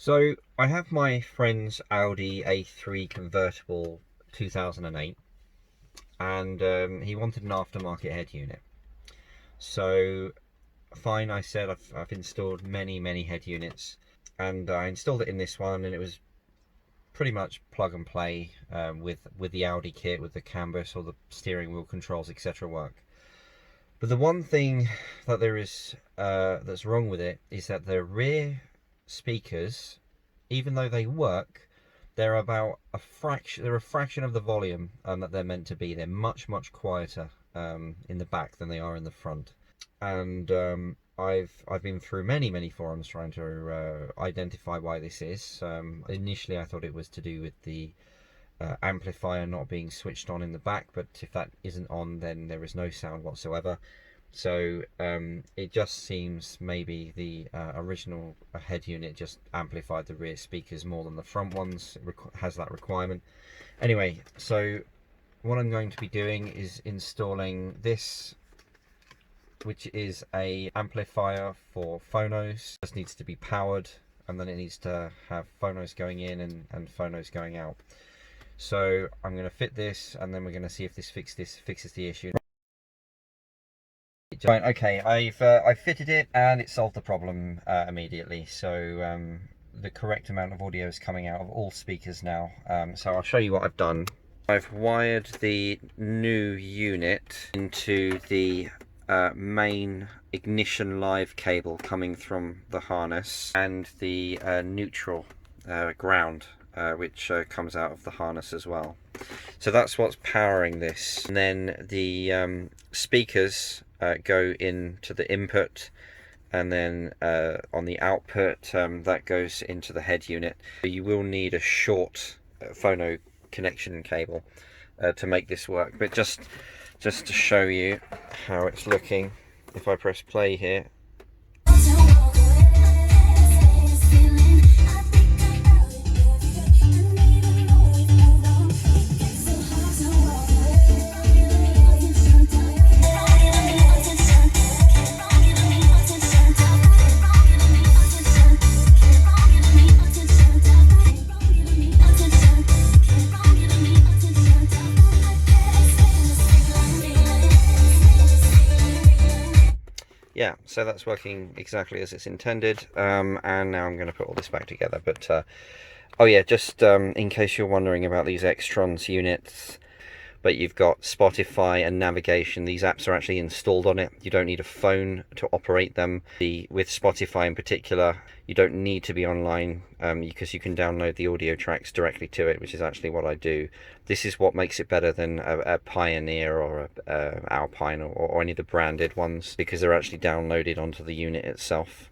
So I have my friend's Audi A3 convertible 2008, and he wanted an aftermarket head unit. So fine, I said I've installed many head units, and I installed it in this one, and it was pretty much plug and play with the Audi kit, with the canvas, all the steering wheel controls, etc. work. But the one thing that there is that's wrong with it is that the rear speakers, even though they work, they're about a fraction. They're a fraction of the volume that they're meant to be. They're much quieter in the back than they are in the front. And I've been through many forums trying to identify why this is. Initially, I thought it was to do with the amplifier not being switched on in the back, but if that isn't on, then there is no sound whatsoever. So it just seems maybe the original head unit just amplified the rear speakers more than the front ones. It has that requirement. Anyway, so what I'm going to be doing is installing this, which is a amplifier for phonos. It just needs to be powered, and then it needs to have phonos going in and phonos going out. So I'm going to fit this, and then we're going to see if this fixes the issue. Right, okay, I've fitted it, and it solved the problem immediately. So the correct amount of audio is coming out of all speakers now. So I'll show you what I've done. I've wired the new unit into the main ignition live cable coming from the harness, and the neutral ground which comes out of the harness as well. So that's what's powering this. And then the speakers go into the input, and then on the output that goes into the head unit. You will need a short phono connection cable to make this work, but just to show you how it's looking, if I press play here, yeah, so that's working exactly as it's intended. And now I'm going to put all this back together. But oh yeah, just in case you're wondering about these Extrons units, but you've got Spotify and navigation, these apps are actually installed on it. You don't need a phone to operate them. With Spotify in particular, you don't need to be online because you can download the audio tracks directly to it, which is actually what I do. This is what makes it better than a Pioneer or a Alpine or any of the branded ones, because they're actually downloaded onto the unit itself.